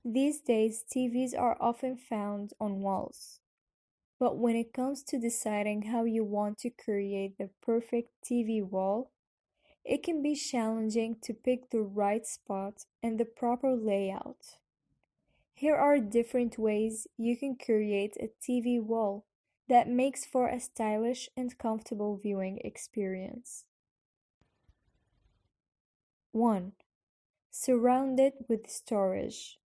These days, TVs are often found on walls. But when it comes to deciding how you want to create the perfect TV wall, it can be challenging to pick the right spot and the proper layout. Here are different ways you can create a TV wall that makes for a stylish and comfortable viewing experience. 1. Surround it with storage.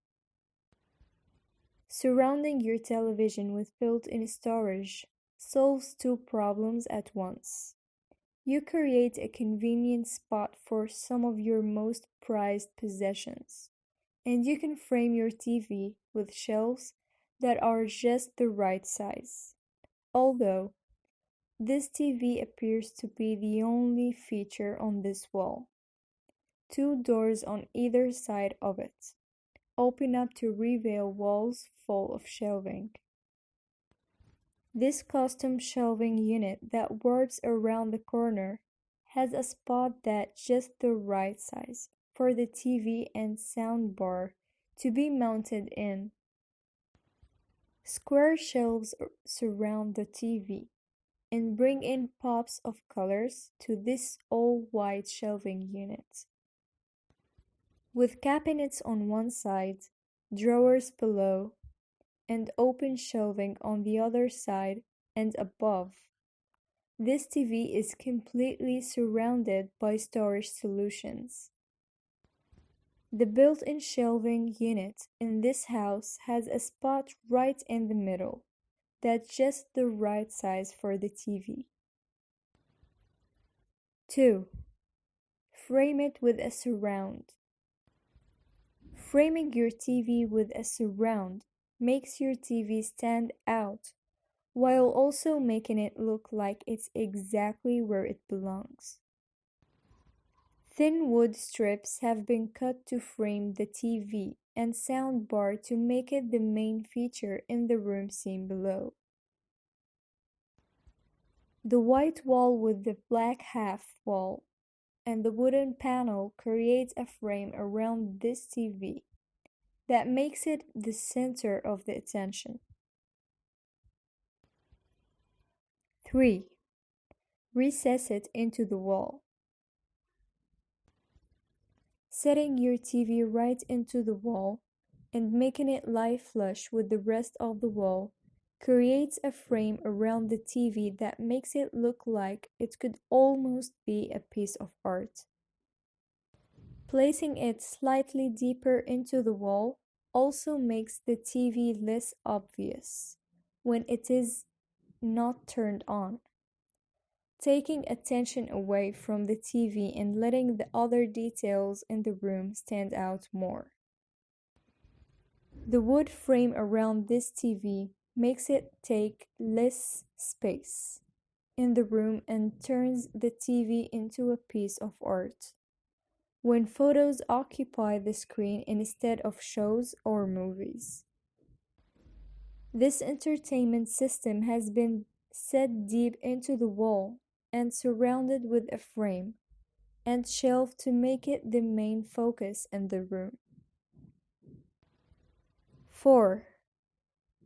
Surrounding your television with built-in storage solves two problems at once. You create a convenient spot for some of your most prized possessions, and you can frame your TV with shelves that are just the right size. Although, this TV appears to be the only feature on this wall. Two doors on either side of it open up to reveal walls full of shelving. This custom shelving unit that warps around the corner has a spot that's just the right size for the TV and sound bar to be mounted in. Square shelves surround the TV and bring in pops of colors to this all-white shelving unit. With cabinets on one side, drawers below, and open shelving on the other side and above, this TV is completely surrounded by storage solutions. The built-in shelving unit in this house has a spot right in the middle that's just the right size for the TV. 2. Frame it with a surround. Framing your TV with a surround makes your TV stand out while also making it look like it's exactly where it belongs. Thin wood strips have been cut to frame the TV and sound bar to make it the main feature in the room seen below. The white wall with the black half wall and the wooden panel creates a frame around this TV that makes it the center of the attention. 3. Recess it into the wall. Setting your TV right into the wall and making it lie flush with the rest of the wall creates a frame around the TV that makes it look like it could almost be a piece of art. Placing it slightly deeper into the wall also makes the TV less obvious when it is not turned on, taking attention away from the TV and letting the other details in the room stand out more. The wood frame around this TV makes it take less space in the room and turns the TV into a piece of art when photos occupy the screen instead of shows or movies. This entertainment system has been set deep into the wall and surrounded with a frame and shelf to make it the main focus in the room. 4.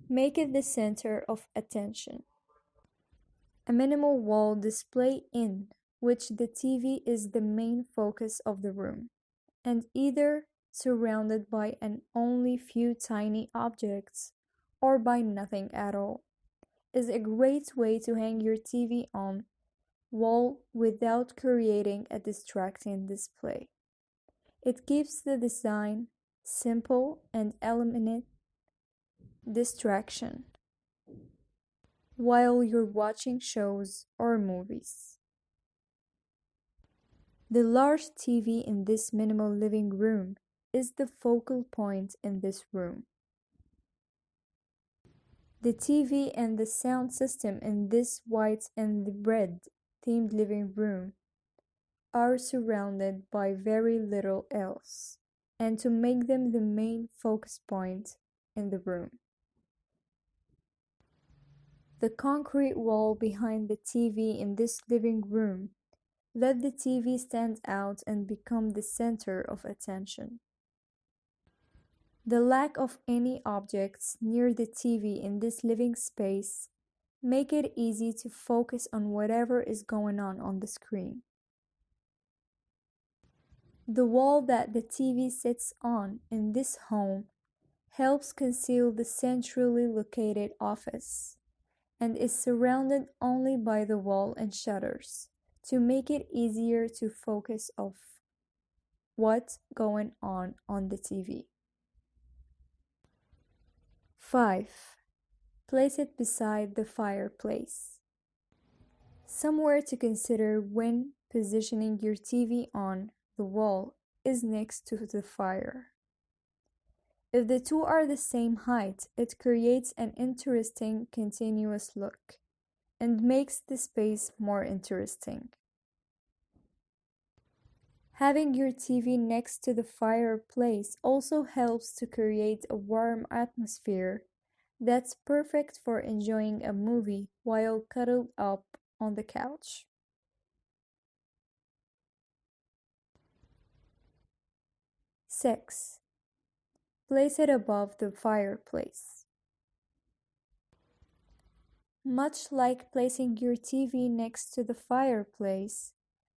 Make it the center of attention. A minimal wall display in which the TV is the main focus of the room, and either surrounded by an only few tiny objects or by nothing at all, is a great way to hang your TV on wall without creating a distracting display. It keeps the design simple and eliminates distraction while you're watching shows or movies. The large TV in this minimal living room is the focal point in this room. The TV and the sound system in this white and red themed living room are surrounded by very little else, and to make them the main focus point in the room. The concrete wall behind the TV in this living room let the TV stand out and become the center of attention. The lack of any objects near the TV in this living space make it easy to focus on whatever is going on the screen. The wall that the TV sits on in this home helps conceal the centrally located office and is surrounded only by the wall and shutters to make it easier to focus of what's going on the TV. 5. Place it beside the fireplace. Somewhere to consider when positioning your TV on the wall is next to the fire. If the two are the same height, it creates an interesting continuous look and makes the space more interesting. Having your TV next to the fireplace also helps to create a warm atmosphere that's perfect for enjoying a movie while cuddled up on the couch. 6. Place it above the fireplace. Much like placing your TV next to the fireplace,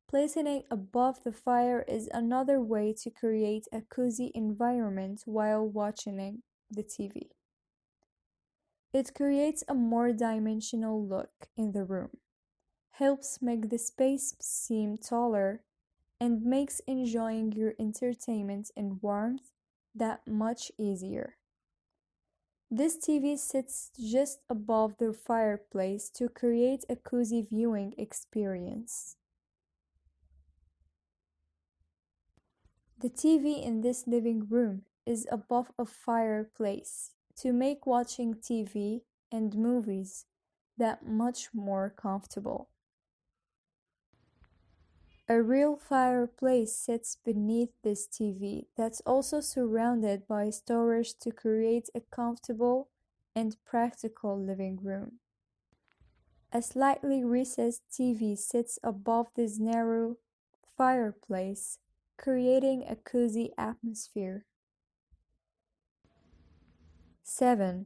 placing it above the fire is another way to create a cozy environment while watching the TV. It creates a more dimensional look in the room, helps make the space seem taller, and makes enjoying your entertainment in warmth that much easier. This TV sits just above the fireplace to create a cozy viewing experience. The TV in this living room is above a fireplace to make watching TV and movies that much more comfortable. A real fireplace sits beneath this TV that's also surrounded by storage to create a comfortable and practical living room. A slightly recessed TV sits above this narrow fireplace, creating a cozy atmosphere. 7.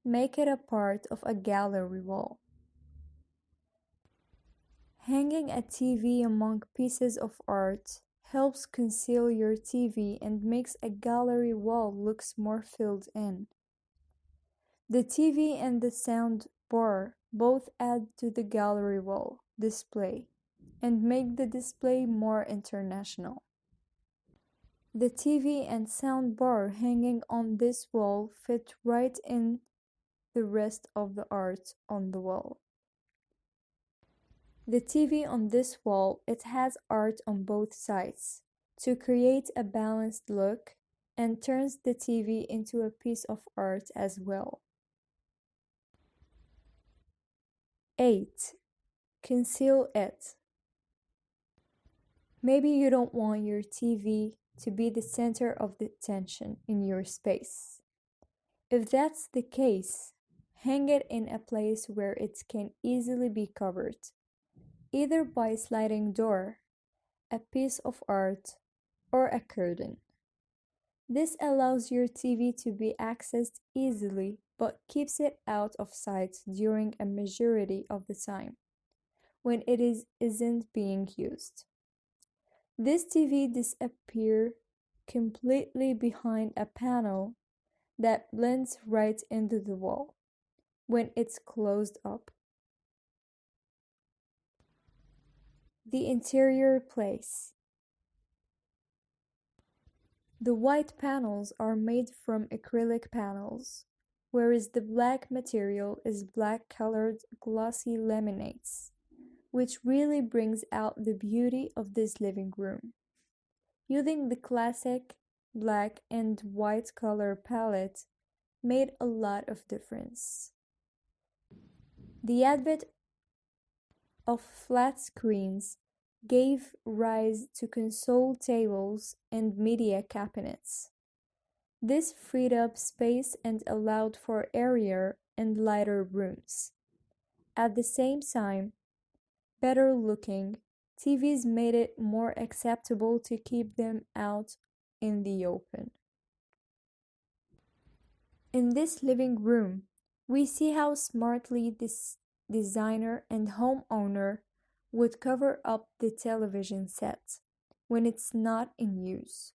Make it a part of a gallery wall. Hanging a TV among pieces of art helps conceal your TV and makes a gallery wall look more filled in. The TV and the sound bar both add to the gallery wall display and make the display more international. The TV and sound bar hanging on this wall fit right in the rest of the art on the wall. The TV on this wall, it has art on both sides to create a balanced look and turns the TV into a piece of art as well. 8. Conceal it. Maybe you don't want your TV to be the center of the attention in your space. If that's the case, hang it in a place where it can easily be covered, either by a sliding door, a piece of art, or a curtain. This allows your TV to be accessed easily but keeps it out of sight during a majority of the time when it isn't being used. This TV disappears completely behind a panel that blends right into the wall when it's closed up. The interior place. The white panels are made from acrylic panels, whereas the black material is black-colored glossy laminates, which really brings out the beauty of this living room. Using the classic black and white color palette made a lot of difference. The advent of flat screens gave rise to console tables and media cabinets. This freed up space and allowed for airier and lighter rooms. At the same time, better looking TVs made it more acceptable to keep them out in the open. In this living room, we see how smartly this designer and homeowner would cover up the television set when it's not in use.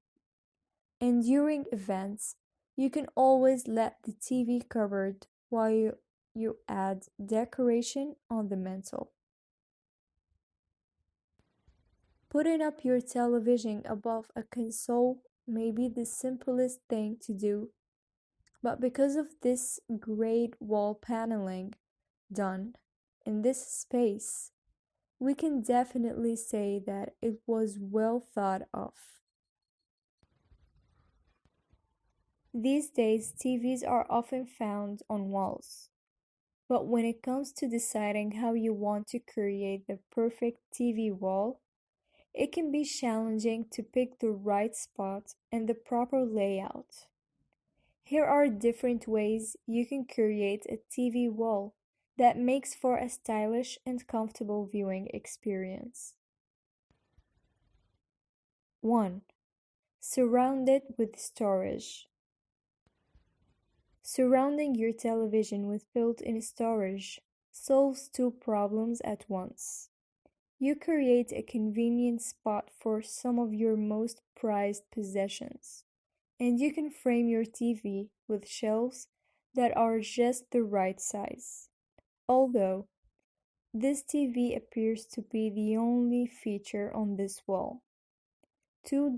And during events, you can always let the TV covered while you add decoration on the mantel. Putting up your television above a console may be the simplest thing to do, but because of this great wall paneling done in this space, we can definitely say that it was well thought of. These days, TVs are often found on walls, but when it comes to deciding how you want to create the perfect TV wall, it can be challenging to pick the right spot and the proper layout. Here are different ways you can create a TV wall that makes for a stylish and comfortable viewing experience. 1. Surround it with storage. Surrounding your television with built-in storage solves two problems at once. You create a convenient spot for some of your most prized possessions, and you can frame your TV with shelves that are just the right size. Although, this TV appears to be the only feature on this wall. Two